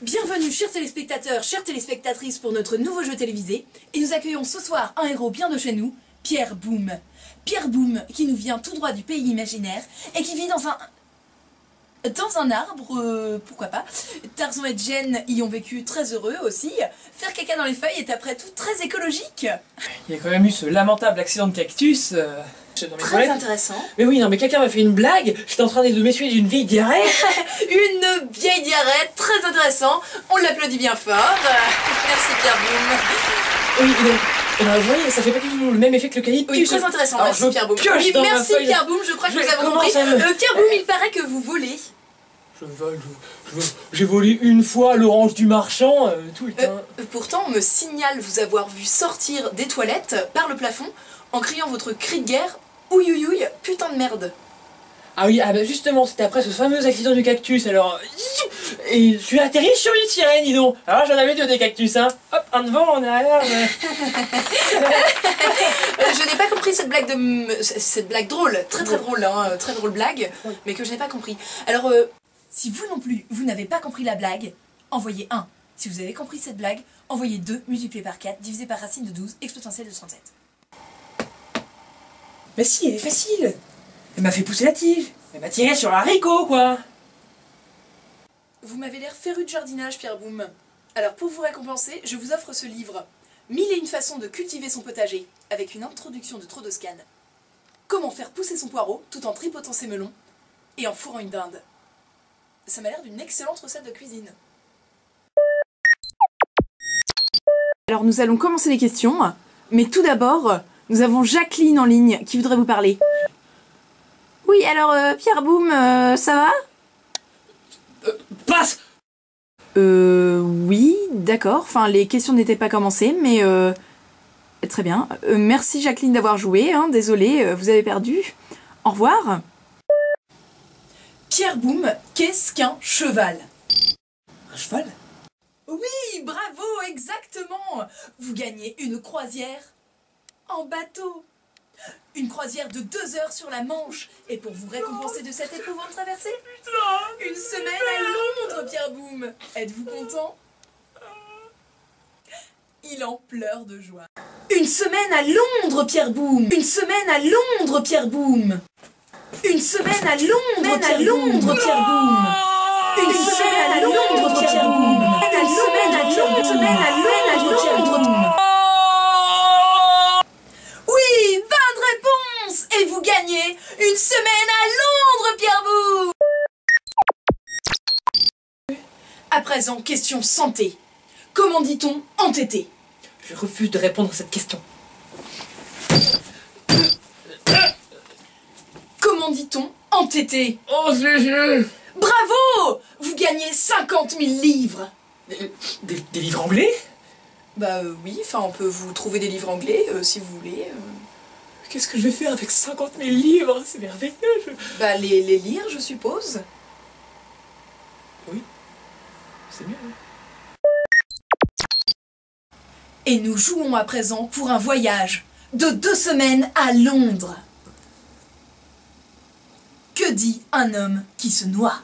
Bienvenue chers téléspectateurs, chères téléspectatrices pour notre nouveau jeu télévisé. Et nous accueillons ce soir un héros bien de chez nous, Pierre Boom. Pierre Boom qui nous vient tout droit du pays imaginaire et qui vit dans un arbre, pourquoi pas. Tarzan et Jen y ont vécu très heureux aussi. Faire caca dans les feuilles est après tout très écologique. Il y a quand même eu ce lamentable accident de cactus dans mes Très toilettes. intéressant. Mais oui, non mais quelqu'un m'a fait une blague, j'étais en train de m'essuyer d'une vieille diarrhée. Une vieille diarrhée, très intéressant. On l'applaudit bien fort. Merci Pierre Boom. Oui, vous voyez, ça fait pas du tout le même effet que l'eucalyptus. Oui, très intéressant, Alors, merci Pierre Boom. pioche Oui, dans ma merci feuille. Pierre Boom, je crois que nous avons commence compris. à me- Pierre Boom, il paraît que vous volez. J'ai volé une fois l'orange du marchand, tout le temps. Pourtant, on me signale vous avoir vu sortir des toilettes par le plafond en criant votre cri de guerre. Ouïouïouï, putain de merde. Ah oui, ah bah justement, c'était après ce fameux accident du cactus, alors... Et je suis atterri sur une sirène, dis donc. Alors j'en avais deux des cactus, hein. Hop, un devant, en arrière. Je n'ai pas compris cette blague cette blague drôle, très drôle, hein, très drôle blague, mais que je n'ai pas compris. Alors, si vous non plus, vous n'avez pas compris la blague, envoyez 1. Si vous avez compris cette blague, envoyez 2 multiplié par 4 divisé par racine de 12 exponentielle de 37. Mais si, elle est facile. Elle m'a fait pousser la tige. Elle m'a tiré sur un haricot, quoi. Vous m'avez l'air féru de jardinage, Pierre Boom. Alors pour vous récompenser, je vous offre ce livre. 1001 façons de cultiver son potager, avec une introduction de Trodoscan. Comment faire pousser son poireau tout en tripotant ses melons et en fourrant une dinde. Ça m'a l'air d'une excellente recette de cuisine. Alors nous allons commencer les questions, mais tout d'abord, nous avons Jacqueline en ligne qui voudrait vous parler. Oui, alors Pierre Boom, ça va ? Passe. Oui, d'accord. Enfin, les questions n'étaient pas commencées, mais très bien. Merci Jacqueline d'avoir joué, hein. Désolée, vous avez perdu. Au revoir. Pierre Boom, qu'est-ce qu'un cheval ? Un cheval? Oui, bravo, exactement. Vous gagnez une croisière en bateau. Une croisière de 2 heures sur la Manche. Et pour vous récompenser de cette épouvante traversée, une semaine à Londres, Pierre Boom. Êtes-vous content ? Il en pleure de joie. Une semaine à Londres, Pierre Boom. Une semaine à Londres, Pierre Boom. Une semaine à Londres, Pierre Boom. Une semaine à Londres, Pierre Boom. Une semaine à Londres, Pierre Boom. Oui, bonne réponse. Et vous gagnez une semaine à Londres, Pierre Boom. À présent, question santé. Comment dit-on entêté ? Je refuse de répondre à cette question. Comment dit-on entêté ? Oh, c'est... Bravo ! Vous gagnez 50 000 livres. Des livres anglais? Bah oui, enfin on peut vous trouver des livres anglais si vous voulez. Qu'est-ce que je vais faire avec 50 000 livres? C'est merveilleux. Bah les lire, je suppose. Oui, c'est mieux. Hein. Et nous jouons à présent pour un voyage de 2 semaines à Londres. Que dit un homme qui se noie ?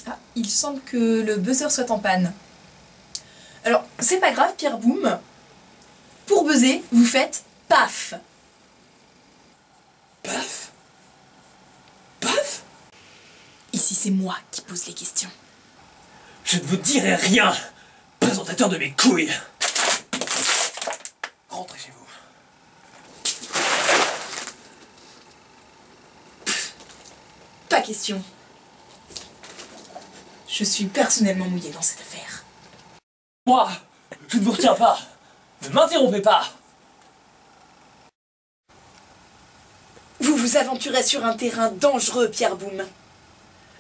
Ah, il semble que le buzzer soit en panne. Alors, c'est pas grave, Pierre Boom. Pour buzzer, vous faites paf. Paf? Paf? Ici, c'est moi qui pose les questions. Je ne vous dirai rien, présentateur de mes couilles. Rentrez chez vous. Pas question. Je suis personnellement mouillée dans cette affaire. Moi, je ne vous retiens pas. Ne m'interrompez pas. Vous vous aventurez sur un terrain dangereux, Pierre Boom.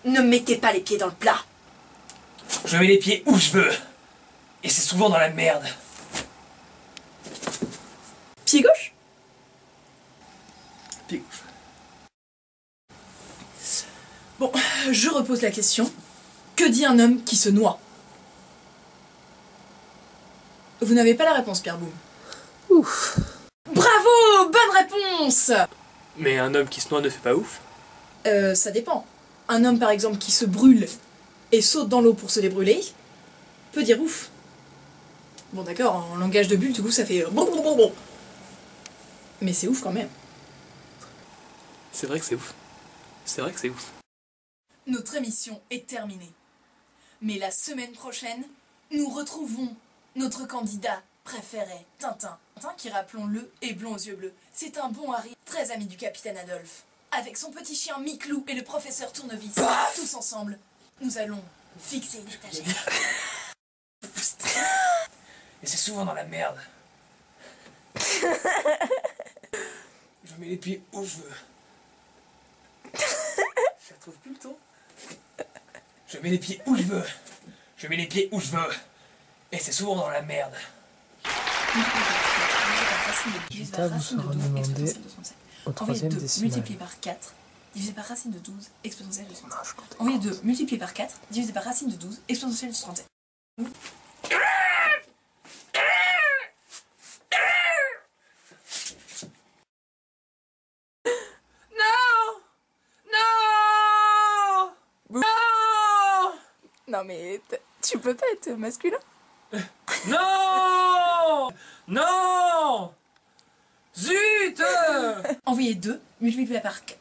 Ne mettez pas les pieds dans le plat. Je mets les pieds où je veux. Et c'est souvent dans la merde. Pied gauche ? Pied gauche. Bon, je repose la question. Que dit un homme qui se noie ? Vous n'avez pas la réponse, Pierre Boom. Ouf. Bravo, bonne réponse. réponse. Mais un homme qui se noie ne fait pas ouf. Ça dépend. Un homme par exemple qui se brûle et saute dans l'eau pour se débrûler peut dire ouf. Bon d'accord, en langage de bulle, du coup ça fait bon. Mais c'est ouf quand même. C'est vrai que c'est ouf. C'est vrai que c'est ouf. Notre émission est terminée. Mais la semaine prochaine, nous retrouvons notre candidat préféré, Tintin. Tintin qui, rappelons-le, est blond aux yeux bleus. C'est un bon Harry, très ami du capitaine Adolphe. Avec son petit chien Miclou et le professeur Tournevis, tous ensemble, nous allons fixer une étagère. Et c'est souvent dans la merde. Je mets les pieds où je veux. Je retrouve plus le ton. Je mets les pieds où je veux. Je mets les pieds où je veux. Et c'est souvent dans la merde. Résultat vous sera demandé au troisième décimal. Multiplié par 4, divisé par racine de 12, exponentielle de 37. Envoyé 2 multiplié par 4, divisé par racine de 12, exponentielle de 37. Non mais tu peux pas être masculin. Non! Non! Zut! Envoyé 2 multiplié par 4.